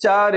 4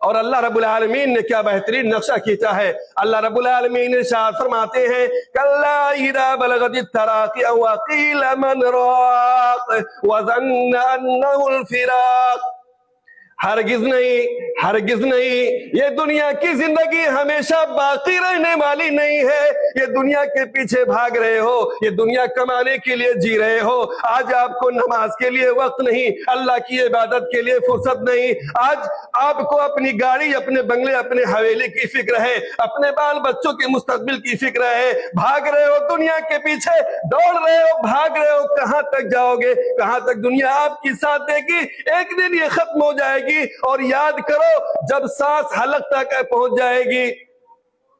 اور اللہ رب العالمین نے کیا بہترین نقشہ کھینچا ہے. اللہ رب العالمین ارشاد فرماتے ہیں کلا اذا بلغت التراقی وقیل من راق وظن انہ الفراق. ہرگز نہیں یہ دنیا کی زندگی ہمیشہ باقی رہنے والی نہیں ہے. یہ دنیا کے پیچھے بھاگ رہے ہو, یہ دنیا کمانے کے لیے جی رہے ہو. آج آپ کو نماز کے لیے وقت نہیں, اللہ کی عبادت کے لیے فرصت نہیں. آج آپ کو اپنی گاڑی, اپنے بنگلے, اپنے حویلی کی فکر ہے, اپنے بال بچوں کے مستقبل کی فکر ہے. بھاگ رہے ہو دنیا کے پیچھے, دوڑ رہے ہو, بھاگ رہے ہو. کہاں تک جاؤ گے؟ کہاں تک دنیا آپ کی ساتھ دے گی؟ ایک دن یہ ختم ہو جائے گی. اور یاد کرو جب سانس حلق تک پہنچ جائے گی,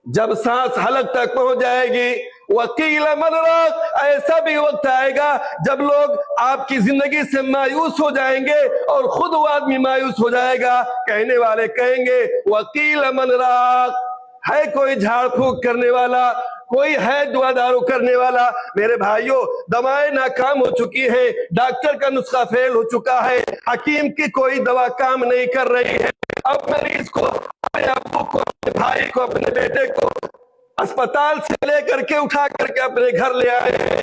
جب سانس حلق تک پہنچ جائے گی, وکیل من راق, ایسا بھی وقت آئے گا جب لوگ آپ کی زندگی سے مایوس ہو جائیں گے اور خود وہ آدمی مایوس ہو جائے گا. کہنے والے کہیں گے وکیل من راق, ہے کوئی جھاڑ پھونک کرنے والا, کوئی ہے دعا دارو کرنے والا؟ میرے بھائیوں, دوائیں ناکام ہو چکی ہے, ڈاکٹر کا نسخہ فیل ہو چکا ہے, حکیم کی کوئی دوا کام نہیں کر رہی ہے. اب مریض کو, اپنے ابو کو, اپنے بھائی کو, اپنے بیٹے کو اسپتال سے لے کر کے اٹھا کر کے اپنے گھر لے آئے ہیں.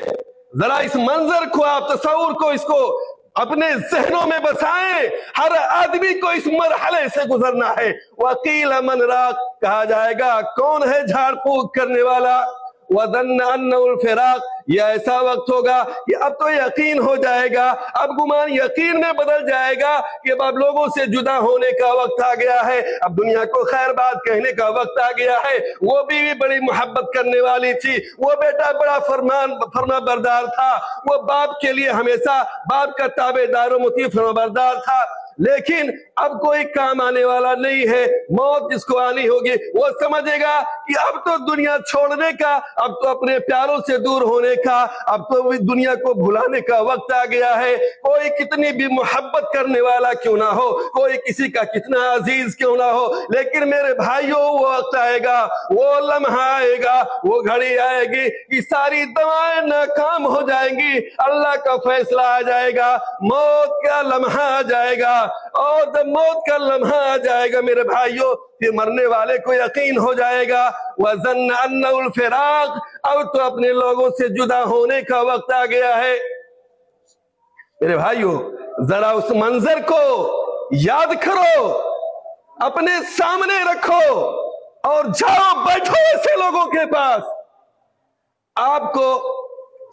ذرا اس منظر کو, آپ تصور کو, اس کو اپنے ذہنوں میں بسائیں. ہر آدمی کو اس مرحلے سے گزرنا ہے. وقیل من راق, کہا جائے گا کون ہے جھاڑ پھونک کرنے والا؟ وظن انہ الفراق, یہ ایسا وقت ہوگا کہ اب تو یقین ہو جائے گا, اب گمان یقین میں بدل جائے گا کہ اب لوگوں سے جدا ہونے کا وقت آ گیا ہے. اب دنیا کو خیر بات کہنے کا وقت آ گیا ہے. وہ بیوی بڑی محبت کرنے والی تھی, وہ بیٹا بڑا فرما بردار تھا, وہ باپ کے لیے ہمیشہ باپ کا تابع دار و مطیع فرما بردار تھا, لیکن اب کوئی کام آنے والا نہیں ہے. موت جس کو آنی ہوگی وہ سمجھے گا کہ اب تو دنیا چھوڑنے کا, اب تو اپنے پیاروں سے دور ہونے کا, اب تو دنیا کو بھلانے کا وقت آ گیا ہے. کوئی کتنی بھی محبت کرنے والا کیوں نہ ہو, کوئی کسی کا کتنا عزیز کیوں نہ ہو, لیکن میرے بھائیوں وہ وقت آئے گا, وہ لمحہ آئے گا, وہ گھڑی آئے گی کہ ساری دوائیں ناکام ہو جائیں گی. اللہ کا فیصلہ آ جائے گا, موت کا لمحہ آ جائے گا. اور جب موت کا لمحہ آ جائے گا میرے بھائیوں, پھر مرنے والے کو یقین ہو جائے گا وَظَنَّ أَنَّهُ الْفِرَاقُ, اب تو اپنے لوگوں سے جدا ہونے کا وقت آ گیا ہے. میرے بھائیوں, ذرا اس منظر کو یاد کرو, اپنے سامنے رکھو اور جاؤ بیٹھو ایسے لوگوں کے پاس. آپ کو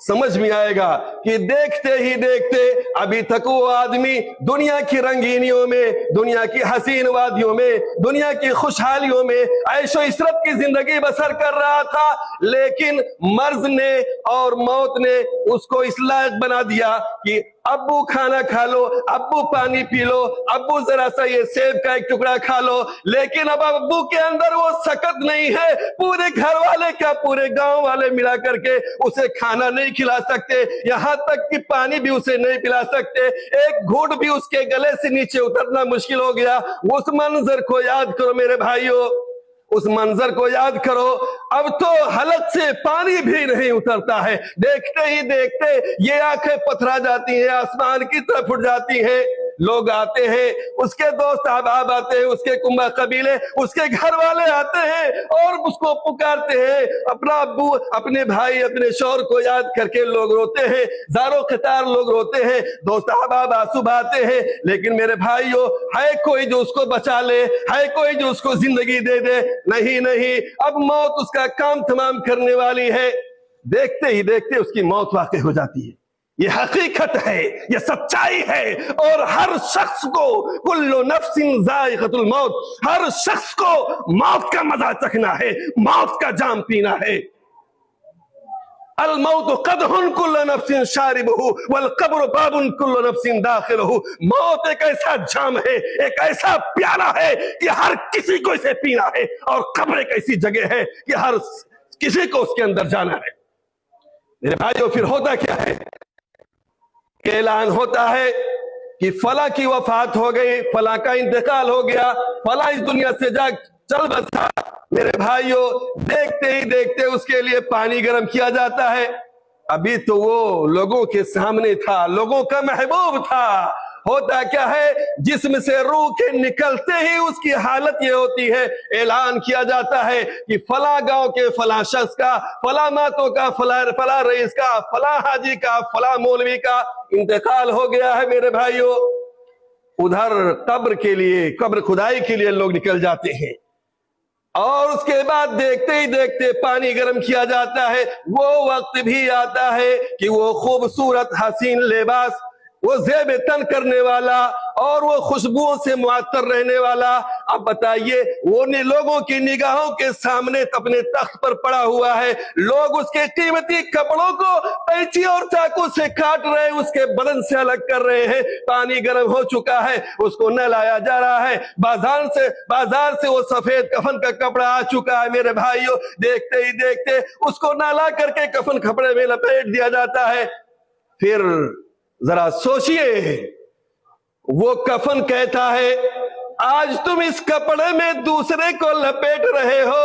سمجھ میں آئے گا کہ دیکھتے ہی دیکھتے ابھی تک وہ آدمی دنیا کی رنگینیوں میں, دنیا کی حسین وادیوں میں, دنیا کی خوشحالیوں میں عیش و عشرت کی زندگی بسر کر رہا تھا, لیکن مرض نے اور موت نے اس کو اس لائق بنا دیا کہ ابو کھانا کھا لو, ابو پانی پی لو, ابو ذرا سا یہ سیب کا ایک ٹکڑا کھا لو. لیکن اب ابو کے اندر وہ سکت نہیں ہے. پورے گھر والے کیا, پورے گاؤں والے ملا کر کے اسے کھانا نہیں کھلا سکتے, یہاں تک کہ پانی بھی اسے نہیں پلا سکتے, ایک گھونٹ بھی اس کے گلے سے نیچے اترنا مشکل ہو گیا. اس منظر کو یاد کرو میرے بھائیوں, اس منظر کو یاد کرو. اب تو حلق سے پانی بھی نہیں اترتا ہے. دیکھتے ہی دیکھتے یہ آنکھیں پتھرا جاتی ہیں, آسمان کی طرف اٹھ جاتی ہیں. لوگ آتے ہیں, اس کے دوست احباب آتے ہیں, اس کے کنبہ قبیلے, اس کے گھر والے آتے ہیں اور اس کو پکارتے ہیں. اپنا ابو, اپنے بھائی, اپنے شوہر کو یاد کر کے لوگ روتے ہیں, زارو قطار لوگ روتے ہیں, دوست احباب آنسو بہاتے ہیں. لیکن میرے بھائیوں, ہے کوئی جو اس کو بچا لے, ہے کوئی جو اس کو زندگی دے دے؟ نہیں, اب موت اس کا کام تمام کرنے والی ہے. دیکھتے ہی دیکھتے اس کی موت واقع ہو جاتی ہے. یہ حقیقت ہے, یہ سچائی ہے. اور ہر شخص کو کل نفس ذائقۃ الموت, ہر شخص کو موت کا مزہ چکھنا ہے, موت کا جام پینا ہے. الموت قدح کل نفس شاربہ والقبر باب کل نفس داخلہ. موت ایک ایسا جام ہے, ایک ایسا پیالہ ہے کہ ہر کسی کو اسے پینا ہے, اور قبر ایک ایسی جگہ ہے کہ ہر کسی کو اس کے اندر جانا ہے. میرے بھائیوں, پھر ہوتا کیا ہے کہ اعلان ہوتا ہے کہ فلاں کی وفات ہو گئی, فلاں کا انتقال ہو گیا, فلاں اس دنیا سے جا چل بسا. میرے بھائیوں, دیکھتے ہی دیکھتے اس کے لیے پانی گرم کیا جاتا ہے. ابھی تو وہ لوگوں کے سامنے تھا, لوگوں کا محبوب تھا, ہوتا کیا ہے؟ جسم سے روح کے نکلتے ہی اس کی حالت یہ ہوتی ہے، اعلان کیا جاتا ہے کہ فلاں گاؤں کے فلاں شخص کا، فلاں ماتوں کا، فلاں رئیس کا، فلاں حاجی کا، فلاں مولوی کا انتقال ہو گیا ہے۔ میرے بھائیوں، ادھر قبر کے لیے، قبر کھدائی کے لیے لوگ نکل جاتے ہیں، اور اس کے بعد دیکھتے ہی دیکھتے پانی گرم کیا جاتا ہے۔ وہ وقت بھی آتا ہے کہ وہ خوبصورت حسین لباس، وہ زیب تن کرنے والا اور وہ خوشبوؤں سے معطر رہنے والا، اب بتائیے وہ لوگوں کی نگاہوں کے سامنے اپنے تخت پر پڑا ہوا ہے، لوگ اس کے قیمتی کپڑوں کو قینچی اور چاقو سے کاٹ رہے ہیں، اس کے بدن سے الگ کر رہے ہیں، پانی گرم ہو چکا ہے، اس کو نہ لایا جا رہا ہے، بازار سے وہ سفید کفن کا کپڑا آ چکا ہے۔ میرے بھائیوں، دیکھتے ہی دیکھتے اس کو نہ لا کر کے کفن کپڑے میں لپیٹ دیا جاتا ہے۔ پھر ذرا سوچئے، وہ کفن کہتا ہے آج تم اس کپڑے میں دوسرے کو لپیٹ رہے ہو،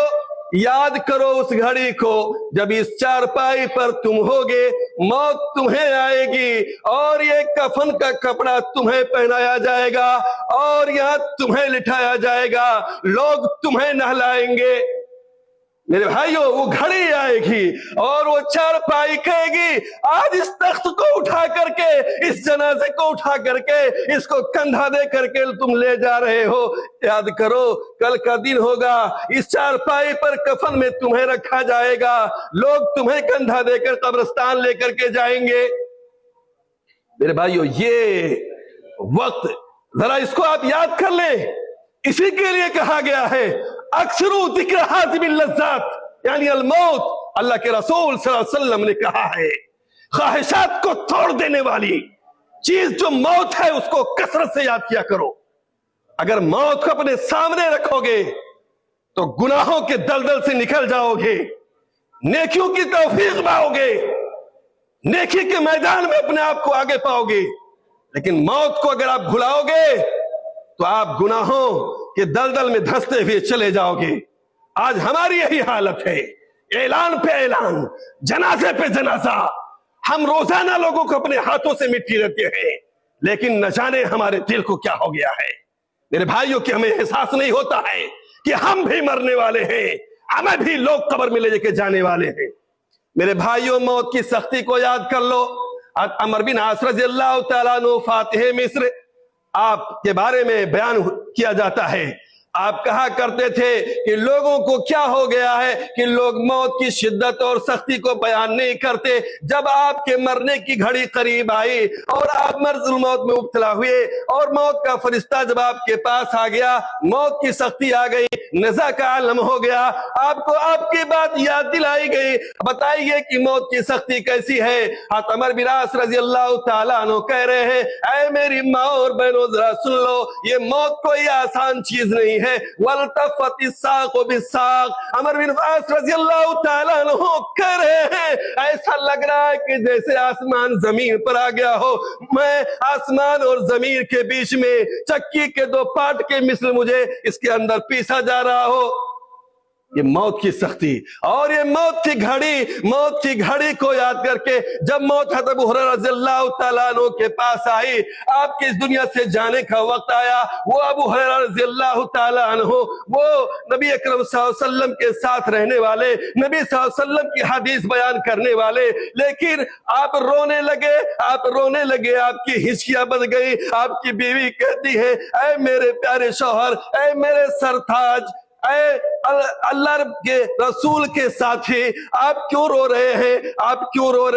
یاد کرو اس گھڑی کو جب اس چارپائی پر تم ہوگے، موت تمہیں آئے گی اور یہ کفن کا کپڑا تمہیں پہنایا جائے گا اور یہاں تمہیں لٹھایا جائے گا، لوگ تمہیں نہلائیں گے۔ میرے بھائیوں، وہ گھڑی آئے گی اور وہ چارپائی کہے گی آج اس تخت کو اٹھا کر کے، اس جنازے کو اٹھا کر کے، اس کو کندھا دے کر کے تم لے جا رہے ہو، یاد کرو کل کا دن ہوگا، اس چارپائی پر کفن میں تمہیں رکھا جائے گا، لوگ تمہیں کندھا دے کر قبرستان لے کر کے جائیں گے۔ میرے بھائیوں، یہ وقت ذرا اس کو آپ یاد کر لیں، اسی کے لیے کہا گیا ہے اکثروا ذکر حازم اللذات، یعنی الموت۔ اللہ کے رسول صلی اللہ علیہ وسلم نے کہا ہے خواہشات کو توڑ دینے والی چیز جو موت ہے اس کو کثرت سے یاد کیا کرو۔ اگر موت کو اپنے سامنے رکھو گے تو گناہوں کے دلدل سے نکل جاؤ گے، نیکیوں کی توفیق پاؤ گے، نیکی کے میدان میں اپنے آپ کو آگے پاؤ گے، لیکن موت کو اگر آپ بھلاؤ گے تو آپ گناہوں کے دلدل میں دھنستے ہوئے چلے جاؤ گے۔ آج ہماری یہی حالت ہے، اعلان پہ اعلان، جنازے پہ جنازہ، ہم روزانہ لوگوں کو اپنے ہاتھوں سے مٹی دیتے ہیں، لیکن نہ جانے ہمارے دل کو کیا ہو گیا ہے۔ میرے بھائیوں، کہ ہمیں احساس نہیں ہوتا ہے کہ ہم بھی مرنے والے ہیں، ہمیں بھی لوگ قبر میں لے کے جانے والے ہیں۔ میرے بھائیوں، موت کی سختی کو یاد کر لو۔ عمرو بن عاص رضی اللہ تعالیٰ عنہ فاتح مصر، آپ کے بارے میں بیان کیا جاتا ہے، آپ کہا کرتے تھے کہ لوگوں کو کیا ہو گیا ہے کہ لوگ موت کی شدت اور سختی کو بیان نہیں کرتے۔ جب آپ کے مرنے کی گھڑی قریب آئی اور آپ مرض الموت میں مبتلا ہوئے اور موت کا فرشتہ جب آپ کے پاس آ گیا، موت کی سختی آ گئی، نزا کا عالم ہو گیا، آپ کو آپ کی بات یاد دلائی گئی، بتائیے کہ موت کی سختی کیسی ہے۔ عمرو بن عاص رضی اللہ تعالیٰ عنہ کہہ رہے ہیں اے میری ماں اور بہنوں، ذرا سن لو، یہ موت کوئی آسان چیز نہیں ہے۔ وَالْتَفَّتِ السَّاقُ بِالسَّاقِ، عمرو بن عاص رضی اللہ تعالیٰ عنہ کہہ رہے ہیں ایسا لگ رہا ہے کہ جیسے آسمان زمین پر آ گیا ہو، میں آسمان اور زمین کے بیچ میں چکی کے دو پارٹ کے مثل مجھے اس کے اندر پیسا جا رہا ہو۔ یہ موت کی سختی اور یہ موت کی گھڑی کو یاد کر کے جب موت حضرت ابو ہریرہ رضی اللہ تعالیٰ عنہ کے پاس آئی، آپ کے اس دنیا سے جانے کا وقت آیا، وہ ابو ہریرہ رضی اللہ تعالیٰ عنہ، وہ نبی اکرم صلی اللہ علیہ وسلم کے ساتھ رہنے والے، نبی صلی اللہ علیہ وسلم کی حدیث بیان کرنے والے، لیکن آپ رونے لگے، آپ کی ہچکیاں بن گئی۔ آپ کی بیوی کہتی ہے اے میرے پیارے شوہر، اے میرے سرتاج، اے اللہ کے رسول کے ساتھی، آپ کیوں رو رہے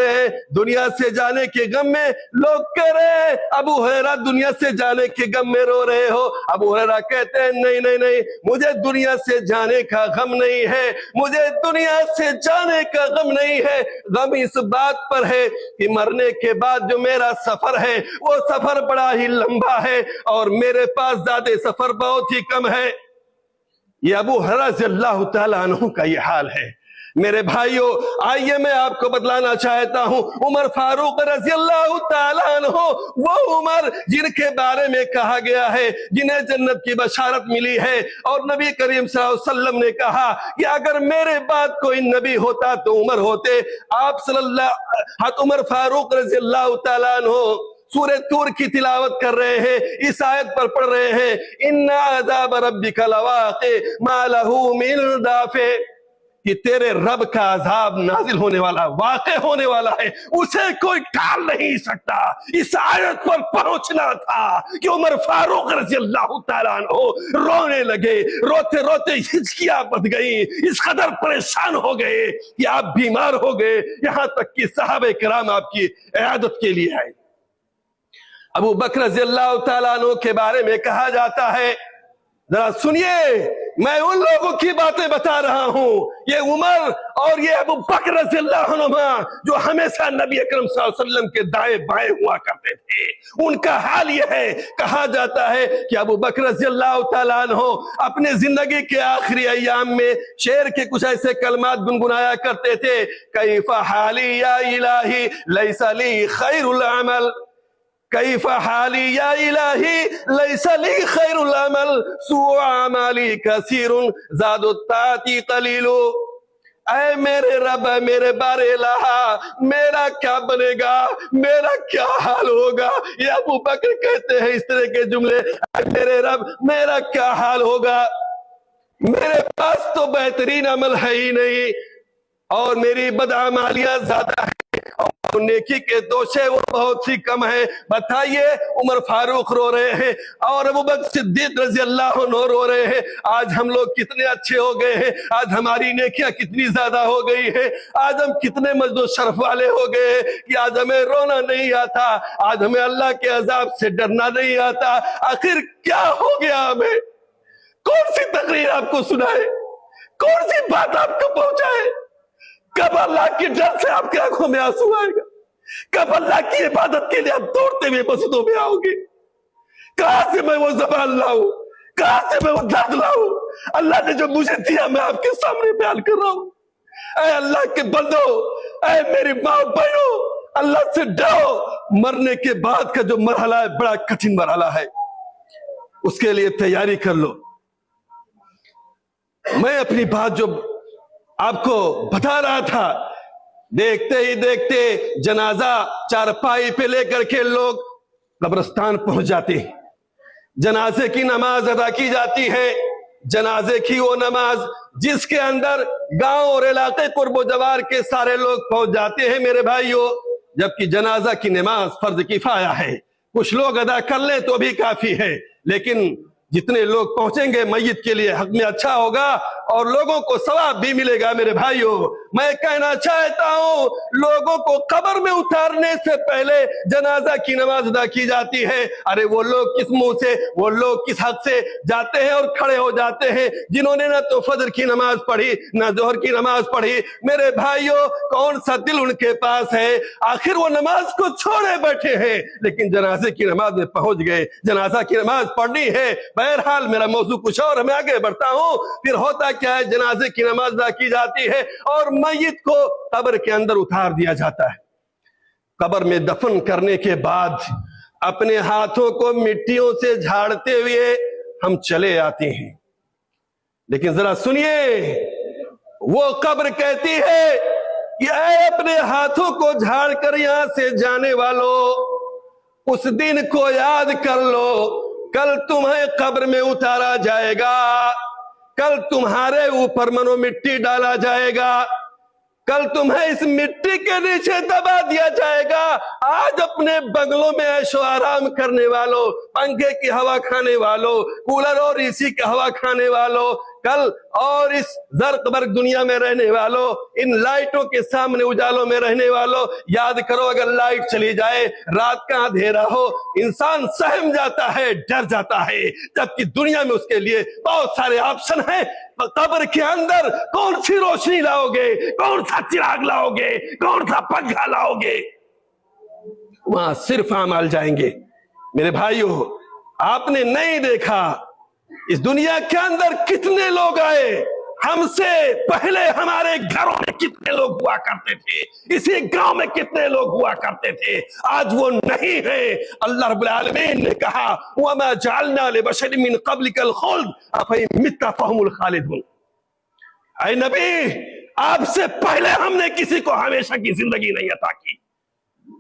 ہیں؟ دنیا سے جانے کے غم میں لوگ کہہ رہے ہیں ابو ہریرہ دنیا سے جانے کے غم میں رو رہے ہو۔ ابو ہریرہ کہتے ہیں نہیں، مجھے دنیا سے جانے کا غم نہیں ہے، مجھے دنیا سے جانے کا غم نہیں ہے، غم اس بات پر ہے کہ مرنے کے بعد جو میرا سفر ہے وہ سفر بڑا ہی لمبا ہے اور میرے پاس زیادہ سفر بہت ہی کم ہے۔ یہ ابو ہریرہ رضی اللہ تعالیٰ عنہ کا یہ حال ہے۔ میرے بھائیوں، آئیے میں آپ کو بتلانا چاہتا ہوں عمر فاروق رضی اللہ تعالیٰ عنہ، وہ عمر جن کے بارے میں کہا گیا ہے جنہیں جنت کی بشارت ملی ہے، اور نبی کریم صلی اللہ علیہ وسلم نے کہا کہ اگر میرے بعد کوئی نبی ہوتا تو عمر ہوتے۔ آپ عمر فاروق رضی اللہ تعالیٰ عنہ سورہ طور کی تلاوت کر رہے ہیں، اس آیت پر پڑھ رہے ہیں ان عذاب ربک لواقع ما لہ من دافع، کہ تیرے رب کا عذاب نازل ہونے والا، واقع ہونے والا ہے، اسے کوئی ٹال نہیں سکتا۔ اس آیت پر پہنچنا تھا کہ عمر فاروق رضی اللہ تعالیٰ عنہ رونے لگے، روتے روتے ہچکیاں بندھ گئیں، اس قدر پریشان ہو گئے کہ آپ بیمار ہو گئے، یہاں تک کہ صحابہ کرام آپ کی عیادت کے لیے آئے۔ ابو بکر رضی اللہ تعالیٰ عنہ کے بارے میں کہا جاتا ہے، ذرا سنیے، میں ان لوگوں کی باتیں بتا رہا ہوں، یہ عمر اور یہ ابو بکر رضی اللہ عنہ جو ہمیشہ نبی اکرم صلی اللہ علیہ وسلم کے دائیں بائیں ہوا کرتے تھے، ان کا حال یہ ہے، کہا جاتا ہے کہ ابو بکر رضی اللہ تعالیٰ عنہ اپنے زندگی کے آخری ایام میں شعر کے کچھ ایسے کلمات گنگنایا کرتے تھے، کیف حالی یا الہی لیس لی خیر العمل، کیف حالی یا الہی لیس لی خیر العمل سوء عملی کثیر زاد الطاعتی قلیل، اے میرے رب، میرے بار الہ، میرا کیا بنے گا، میرا کیا حال ہوگا؟ یہ ابو بکر کہتے ہیں اس طرح کے جملے، اے میرے رب میرا کیا حال ہوگا، میرے پاس تو بہترین عمل ہے ہی نہیں، اور میری بدعمالیاں زیادہ ہے، اور نیکی کے دوشے وہ بہت ہی کم ہے۔ بتائیے، عمر فاروق رو رہے ہیں اور ابو بکر صدیق رضی اللہ عنہ رو رہے ہیں، آج ہم لوگ کتنے اچھے ہو گئے ہیں، آج ہماری نیکیاں کتنی زیادہ ہو گئی ہیں، آج ہم کتنے مجد و شرف والے ہو گئے ہیں کہ آج ہمیں رونا نہیں آتا، آج ہمیں اللہ کے عذاب سے ڈرنا نہیں آتا۔ آخر کیا ہو گیا ہمیں؟ کون سی تقریر آپ کو سنائے، کون سی بات آپ کو پہنچائے؟ کب اللہ کے ڈر سے آپ کی آنکھوں میں آنسو آئے گا؟ کب اللہ کی عبادت کے لیے آپ دوڑتے ہوئے مسجدوں میں آؤ گے؟ کہاں سے میں وہ زبان لاؤں، کہاں سے میں وہ درد لاؤں؟ اللہ نے جو مجھے دیا میں آپ کے سامنے بیان کر رہا ہوں۔ اے اللہ کے بندو، اے میری ماں بہنوں، اللہ سے ڈرو۔ مرنے کے بعد کا جو مرحلہ ہے بڑا کٹھن مرحلہ ہے، اس کے لیے تیاری کر لو۔ میں اپنی بات جو آپ کو بتا رہا تھا، دیکھتے ہی دیکھتے جنازہ چارپائی پہ لے کر کے لوگ قبرستان پہنچ جاتے ہیں، جنازے کی نماز ادا کی جاتی ہے، جنازے کی وہ نماز جس کے اندر گاؤں اور علاقے قرب و جوار کے سارے لوگ پہنچ جاتے ہیں میرے بھائیوں، جبکہ جنازہ کی نماز فرض کفایہ ہے، کچھ لوگ ادا کر لیں تو بھی کافی ہے، لیکن جتنے لوگ پہنچیں گے میت کے لیے حق میں اچھا ہوگا اور لوگوں کو ثواب بھی ملے گا۔ میرے بھائیوں، میں کہنا چاہتا ہوں، لوگوں کو قبر میں اتارنے سے پہلے جنازہ کی نماز ادا کی جاتی ہے۔ ارے وہ لوگ کس منہ سے، وہ لوگ کس حق سے جاتے ہیں اور کھڑے ہو جاتے ہیں جنہوں نے نہ تو فجر کی نماز پڑھی نہ ظہر کی نماز پڑھی؟ میرے بھائیوں، کون سا دل ان کے پاس ہے؟ آخر وہ نماز کو چھوڑے بیٹھے ہیں لیکن جنازے کی نماز میں پہنچ گئے، جنازہ کی نماز پڑھنی ہے۔ بہرحال میرا موضوع کچھ اور، میں آگے بڑھتا ہوں۔ پھر ہوتا کیا ہے، جنازے کی نماز ادا کی جاتی ہے اور میت کو قبر کے اندر اتار دیا جاتا ہے۔ قبر میں دفن کرنے کے بعد اپنے ہاتھوں کو مٹیوں سے جھاڑتے ہوئے ہم چلے آتے ہیں، لیکن ذرا سنیے، وہ قبر کہتی ہے کہ اے اپنے ہاتھوں کو جھاڑ کر یہاں سے جانے والوں، اس دن کو یاد کر لو، کل تمہیں قبر میں اتارا جائے گا، کل تمہارے اوپر منو مٹی ڈالا جائے گا، کل تمہیں اس مٹی کے نیچے دبا دیا جائے گا۔ آج اپنے بنگلوں میں عیش و آرام کرنے والوں، پنکھے کی ہوا کھانے والوں، کولر اور اے سی کی ہوا کھانے والوں، کل اور اس زرق برق دنیا میں رہنے والوں، ان لائٹوں کے سامنے اجالوں میں رہنے والوں، یاد کرو اگر لائٹ چلی جائے، رات کا اندھیرا ہو، انسان سہم جاتا ہے، ڈر جاتا ہے، جبکہ دنیا میں اس کے لیے بہت سارے آپشن ہیں۔ قبر کے اندر کون سی روشنی لاؤ گے، کون سا چراغ لاؤ گے، کون سا پنکھا لاؤ گے؟ وہاں صرف اعمال جائیں گے۔ میرے بھائیوں، آپ نے نہیں دیکھا اس دنیا کے اندر کتنے لوگ آئے، ہم سے پہلے ہمارے گھروں میں کتنے لوگ ہوا کرتے تھے، اسی گاؤں میں کتنے لوگ ہوا کرتے تھے، آج وہ نہیں ہیں۔ اللہ رب العالمین نے کہا وَمَا جَعَلْنَا لِبَشَرٍ مِّن قَبْلِكَ الْخُلْدَ أَفَإِن مِتَّ فَهُمُ الْخَالِدُونَ۔ اے نبی، آپ سے پہلے ہم نے کسی کو ہمیشہ کی زندگی نہیں عطا کی،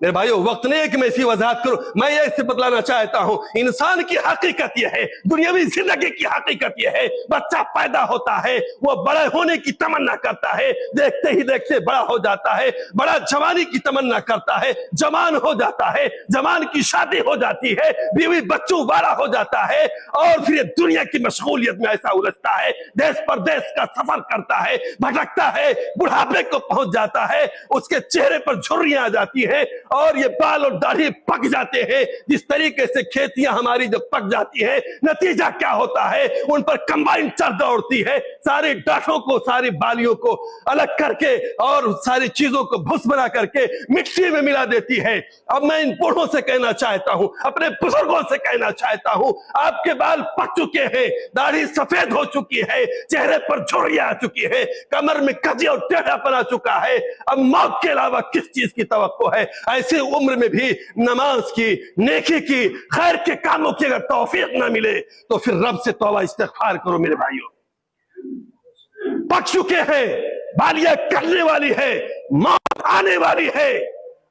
میرے بھائیو وقت نہیں ہے کہ میں اسی وضاحت کروں. میں یہ اس سے بتلانا چاہتا ہوں انسان کی حقیقت یہ ہے, دنیاوی زندگی کی حقیقت یہ ہے, بچہ پیدا ہوتا ہے وہ بڑے ہونے کی تمنا کرتا ہے, دیکھتے ہی دیکھتے بڑا ہو جاتا ہے, بڑا جوانی کی تمنا کرتا ہے, جوان ہو جاتا ہے, جوان کی شادی ہو جاتی ہے, بیوی بچوں والا ہو جاتا ہے, اور پھر یہ دنیا کی مشغولیت میں ایسا الجھتا ہے, دیس پر دیس کا سفر کرتا ہے, بھٹکتا ہے, بڑھاپے کو پہنچ جاتا ہے, اس کے چہرے پر جھریاں آ جاتی ہیں اور یہ بال اور داڑھی پک جاتے ہیں. جس طریقے سے کھیتیاں ہماری جب پک جاتی ہیں نتیجہ کیا ہوتا ہے, ان پر کمبائن چل دوڑتی ہے, ساری ڈاٹھوں کو ساری بالیوں کو الگ کر کے اور ساری چیزوں کو بھس بنا کر کے مٹی میں ملا دیتی ہے. اب میں ان بوڑھوں سے کہنا چاہتا ہوں, اپنے بزرگوں سے کہنا چاہتا ہوں, آپ کے بال پک چکے ہیں, داڑھی سفید ہو چکی ہے, چہرے پر جھریاں آ چکی ہے, کمر میں کجی اور ٹیڑھا پن آ چکا ہے, اب موت کے علاوہ کس چیز کی توقع ہے؟ ایسی عمر میں بھی نماز کی, نیکی کی, خیر کے کاموں کی اگر توفیق نہ ملے تو پھر رب سے توبہ استغفار کرو میرے بھائیوں. پک چکے ہیں, بالیاں کرنے والی ہے, موت آنے والی ہے.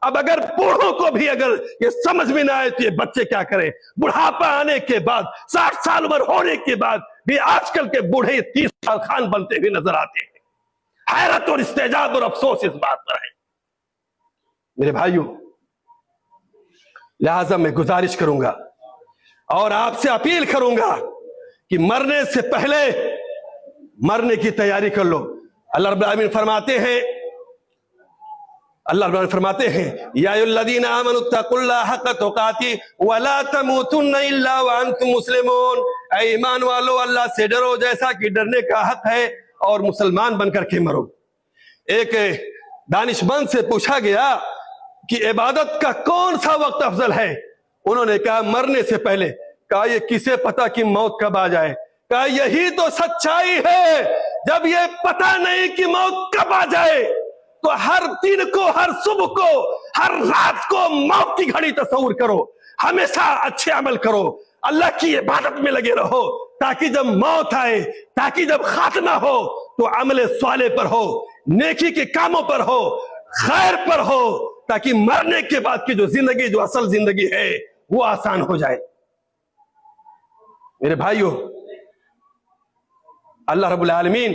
اب اگر بوڑھوں کو بھی اگر یہ سمجھ میں نہ آئے تو یہ بچے کیا کریں؟ بڑھاپا آنے کے بعد, 60 سال عمر ہونے کے بعد بھی آج کل کے بوڑھے 30 سال خان بنتے ہوئے نظر آتے ہیں. حیرت اور استعجاب اور افسوس اس بات پر ہے میرے بھائیوں. لہذا میں گزارش کروں گا اور آپ سے اپیل کروں گا کہ مرنے سے پہلے مرنے کی تیاری کر لو. اللہ رب العالمین فرماتے ہیں, اللہ رب العالمین فرماتے ہیں یا ایھا الذین آمنوا اتقوا اللہ حق تقاتہ ولا تموتن الا وانتم مسلمون. اے ایمان والو اللہ سے ڈرو جیسا کہ ڈرنے کا حق ہے اور مسلمان بن کر کے مرو. ایک دانش مند سے پوچھا گیا کہ عبادت کا کون سا وقت افضل ہے؟ انہوں نے کہا مرنے سے پہلے. کہا یہ کسے پتا کہ موت کب آ جائے؟ کہا یہی تو سچائی ہے, جب یہ پتا نہیں کہ موت کب آ جائے تو ہر دن کو, ہر صبح کو, ہر رات کو موت کی گھڑی تصور کرو, ہمیشہ اچھے عمل کرو, اللہ کی عبادت میں لگے رہو, تاکہ جب موت آئے, تاکہ جب خاتمہ ہو تو عمل صالح پر ہو, نیکی کے کاموں پر ہو, خیر پر ہو, تاکہ مرنے کے بعد کی جو زندگی, جو اصل زندگی ہے وہ آسان ہو جائے. میرے بھائیوں, اللہ رب العالمین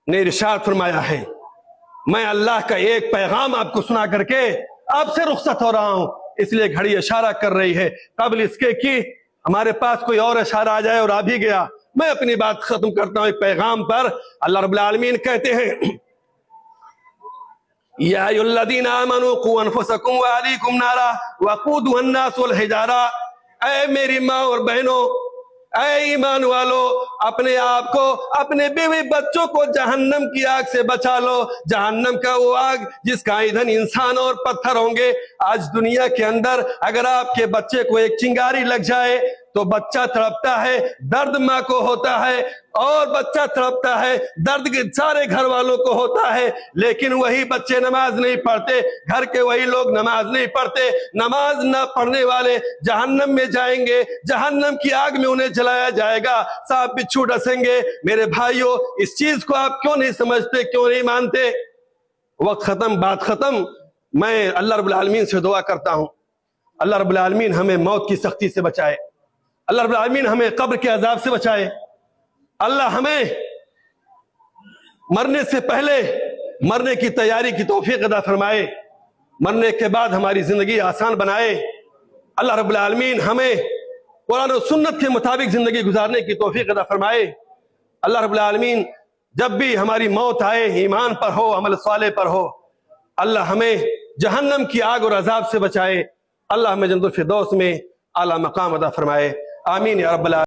نے ارشاد فرمایا ہے, میں اللہ کا ایک پیغام آپ کو سنا کر کے آپ سے رخصت ہو رہا ہوں. اس لیے گھڑی اشارہ کر رہی ہے, قبل اس کے کہ ہمارے پاس کوئی اور اشارہ آ جائے اور آ بھی گیا. میں اپنی بات ختم کرتا ہوں ایک پیغام پر. اللہ رب العالمین کہتے ہیں یا ایھا الذین آمنوا قوا انفسکم واہلیکم نارا وقودھا الناس والحجارہ. اے میری ماں اور بہنوں, اے ایمان والو, اپنے آپ کو, اپنے بیوی بچوں کو جہنم کی آگ سے بچا لو. جہنم کا وہ آگ جس کا ایندھن انسان اور پتھر ہوں گے. آج دنیا کے اندر اگر آپ کے بچے کو ایک چنگاری لگ جائے تو بچہ تڑپتا ہے, درد ماں کو ہوتا ہے, اور بچہ تڑپتا ہے, درد سارے گھر والوں کو ہوتا ہے. لیکن وہی بچے نماز نہیں پڑھتے, گھر کے وہی لوگ نماز نہیں پڑھتے. نماز نہ پڑھنے والے جہنم میں جائیں گے, جہنم کی آگ میں انہیں جلایا جائے گا, سانپ بچھو ڈسیں گے. میرے بھائیوں, اس چیز کو آپ کیوں نہیں سمجھتے, کیوں نہیں مانتے؟ وقت ختم, بات ختم. میں اللہ رب العالمین سے دعا کرتا ہوں, اللہ رب العالمین ہمیں موت کی سختی سے بچائے, اللہ رب العالمین ہمیں قبر کے عذاب سے بچائے, اللہ ہمیں مرنے سے پہلے مرنے کی تیاری کی توفیق عطا فرمائے, مرنے کے بعد ہماری زندگی آسان بنائے. اللہ رب العالمین ہمیں قرآن و سنت کے مطابق زندگی گزارنے کی توفیق عطا فرمائے. اللہ رب العالمین جب بھی ہماری موت آئے ایمان پر ہو, عمل صالح پر ہو, اللہ ہمیں جہنم کی آگ اور عذاب سے بچائے. اللہ ہمیں جنت الفردوس میں اعلیٰ مقام عطا فرمائے. آمین یا رب العالمین.